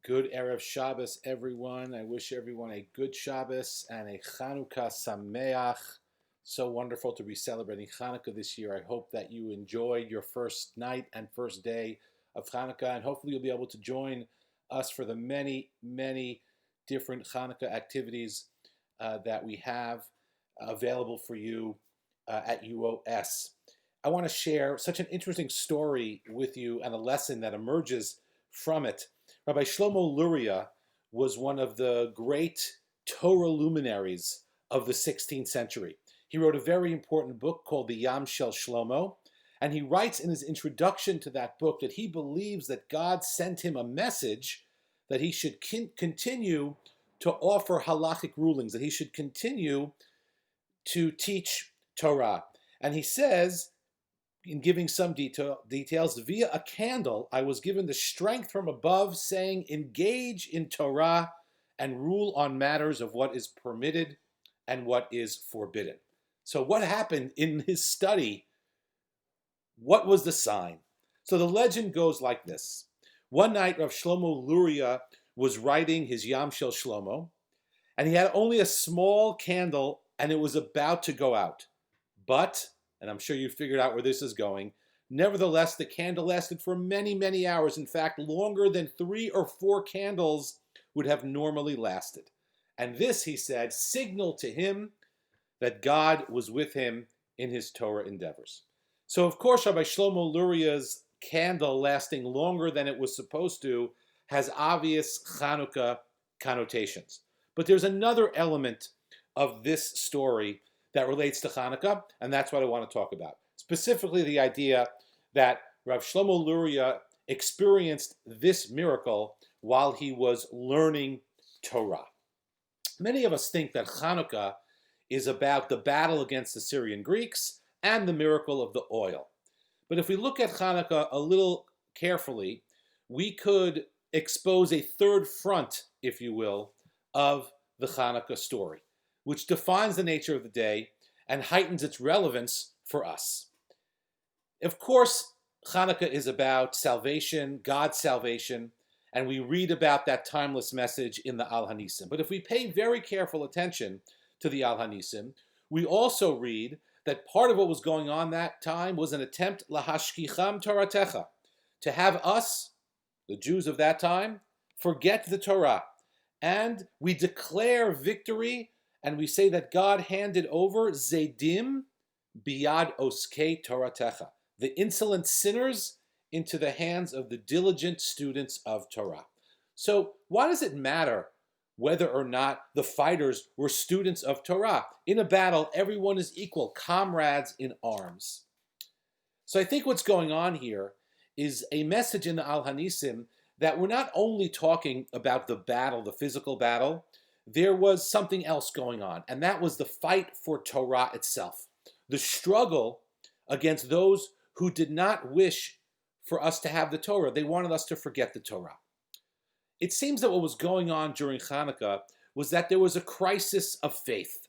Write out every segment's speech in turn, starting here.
Good Erev Shabbos, everyone. I wish everyone a good Shabbos and a Chanukah Sameach. So wonderful to be celebrating Chanukah this year. I hope that you enjoyed your first night and first day of Chanukah, and hopefully you'll be able to join us for the many, many different Chanukah activities that we have available for you at UOS. I want to share such an interesting story with you and a lesson that emerges from it. Rabbi Shlomo Luria was one of the great Torah luminaries of the 16th century. He wrote a very important book called the Yam Shel Shlomo, and he writes in his introduction to that book that he believes that God sent him a message that he should continue to offer halachic rulings, that he should continue to teach Torah. And he says, in giving some details, via a candle, I was given the strength from above, saying, engage in Torah and rule on matters of what is permitted and what is forbidden. So what happened in his study? What was the sign? So the legend goes like this. One night, Rav Shlomo Luria was writing his Yam Shel Shlomo, and he had only a small candle, and it was about to go out. But, and I'm sure you figured out where this is going, nevertheless, the candle lasted for many, many hours. In fact, longer than 3 or 4 candles would have normally lasted. And this, he said, signaled to him that God was with him in his Torah endeavors. So, of course, Rabbi Shlomo Luria's candle lasting longer than it was supposed to has obvious Chanukah connotations. But there's another element of this story that relates to Hanukkah, and that's what I want to talk about. Specifically, the idea that Rav Shlomo Luria experienced this miracle while he was learning Torah. Many of us think that Hanukkah is about the battle against the Syrian Greeks and the miracle of the oil. But if we look at Hanukkah a little carefully, we could expose a third front, if you will, of the Hanukkah story, which defines the nature of the day and heightens its relevance for us. Of course, Hanukkah is about salvation, God's salvation, and we read about that timeless message in the Al Hanisim. But if we pay very careful attention to the Al Hanisim, we also read that part of what was going on that time was an attempt lahashkicham Toratecha, to have us, the Jews of that time, forget the Torah. And we declare victory, and we say that God handed over Zedim biyad oskei Toratecha, the insolent sinners, into the hands of the diligent students of Torah. So why does it matter whether or not the fighters were students of Torah? In a battle, everyone is equal, comrades in arms. So I think what's going on here is a message in the Al Hanisim that we're not only talking about the battle, the physical battle, there was something else going on, and that was the fight for Torah itself, the struggle against those who did not wish for us to have the Torah. They wanted us to forget the Torah. It seems that what was going on during Hanukkah was that there was a crisis of faith.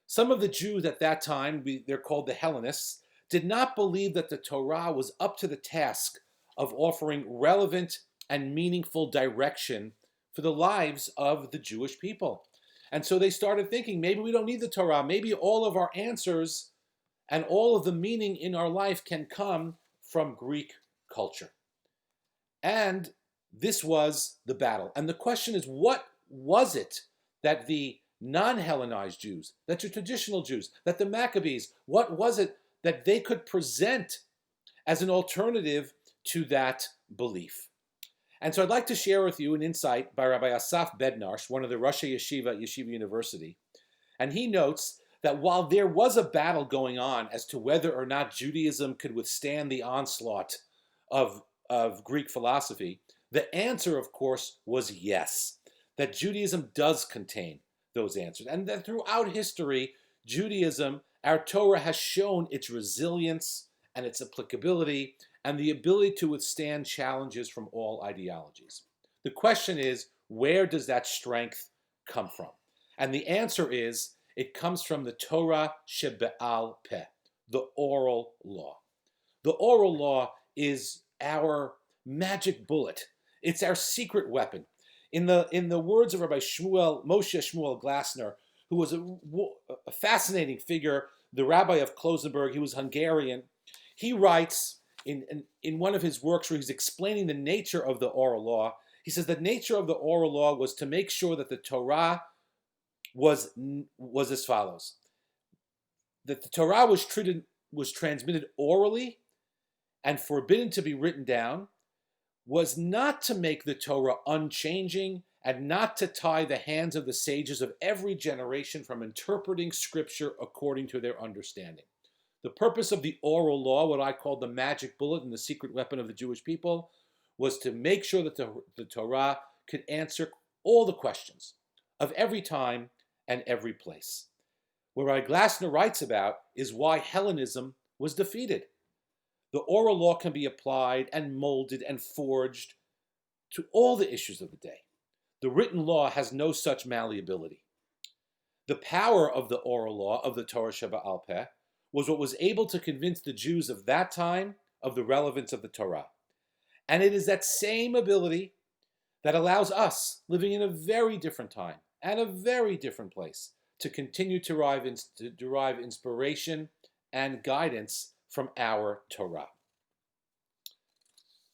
Some of the Jews at that time, they're called the Hellenists, did not believe that the Torah was up to the task of offering relevant and meaningful direction for the lives of the Jewish people. And so they started thinking, maybe we don't need the Torah. Maybe all of our answers and all of the meaning in our life can come from Greek culture. And this was the battle. And the question is, what was it that the non-Hellenized Jews, that the traditional Jews, that the Maccabees, what was it that they could present as an alternative to that belief? And so I'd like to share with you an insight by Rabbi Asaf Bednarsh, one of the Rosh Yeshiva at Yeshiva University. And he notes that while there was a battle going on as to whether or not Judaism could withstand the onslaught of Greek philosophy, the answer, of course, was yes, that Judaism does contain those answers. And that throughout history, Judaism, our Torah, has shown its resilience and its applicability and the ability to withstand challenges from all ideologies. The question is, where does that strength come from? And the answer is, it comes from the Torah shebe'al peh, the oral law. The oral law is our magic bullet. It's our secret weapon. In the words of Rabbi Moshe Shmuel Glasner, who was a fascinating figure, the rabbi of Klosenberg, he was Hungarian. He writes in one of his works where he's explaining the nature of the oral law. He says the nature of the oral law was to make sure that the Torah was as follows: that the Torah was transmitted orally and forbidden to be written down, was not to make the Torah unchanging and not to tie the hands of the sages of every generation from interpreting scripture according to their understanding. The purpose of the oral law, what I call the magic bullet and the secret weapon of the Jewish people, was to make sure that the Torah could answer all the questions of every time and every place. What Rabbi Glasner writes about is why Hellenism was defeated. The oral law can be applied and molded and forged to all the issues of the day. The written law has no such malleability. The power of the oral law of the Torah Sheba'al Peh was what was able to convince the Jews of that time of the relevance of the Torah. And it is that same ability that allows us, living in a very different time and a very different place, to continue to derive inspiration and guidance from our Torah.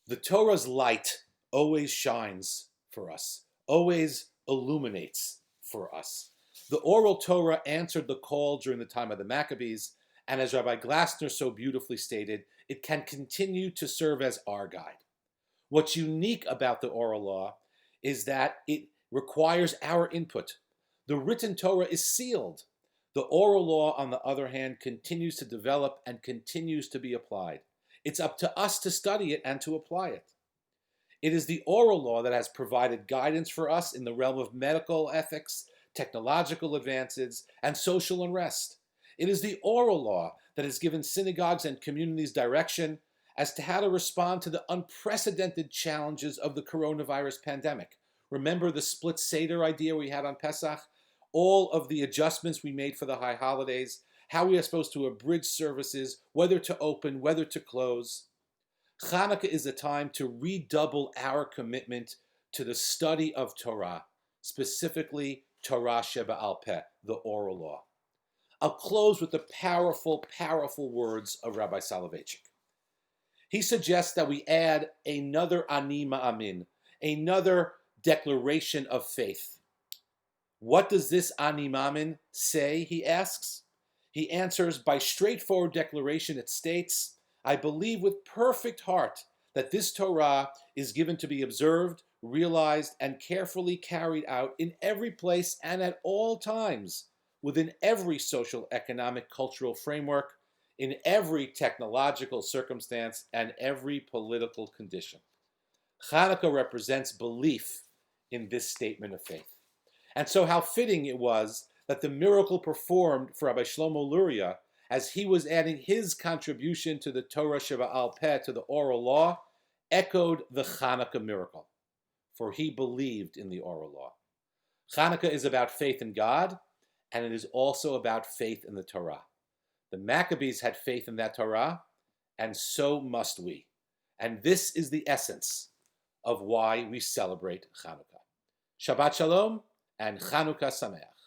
The Torah's light always shines for us, always illuminates for us. The oral Torah answered the call during the time of the Maccabees, and as Rabbi Glasner so beautifully stated, it can continue to serve as our guide. What's unique about the oral law is that it requires our input. The written Torah is sealed. The oral law, on the other hand, continues to develop and continues to be applied. It's up to us to study it and to apply it. It is the oral law that has provided guidance for us in the realm of medical ethics, technological advances, and social unrest. It is the oral law that has given synagogues and communities direction as to how to respond to the unprecedented challenges of the coronavirus pandemic. Remember the split Seder idea we had on Pesach? All of the adjustments we made for the high holidays, how we are supposed to abridge services, whether to open, whether to close. Hanukkah is a time to redouble our commitment to the study of Torah, specifically Torah Sheba'al Peh, the oral law. I'll close with the powerful, powerful words of Rabbi Soloveitchik. He suggests that we add another Ani Ma'amin, another declaration of faith. What does this Ani Ma'amin say, he asks? He answers, by straightforward declaration it states, I believe with perfect heart that this Torah is given to be observed, realized, and carefully carried out in every place and at all times, within every social, economic, cultural framework, in every technological circumstance, and every political condition. Hanukkah represents belief in this statement of faith. And so how fitting it was that the miracle performed for Rabbi Shlomo Luria, as he was adding his contribution to the Torah Sheba'al Peh, to the oral law, echoed the Hanukkah miracle, for he believed in the oral law. Hanukkah is about faith in God, and it is also about faith in the Torah. The Maccabees had faith in that Torah, and so must we. And this is the essence of why we celebrate Hanukkah. Shabbat Shalom and Chanukah Sameach.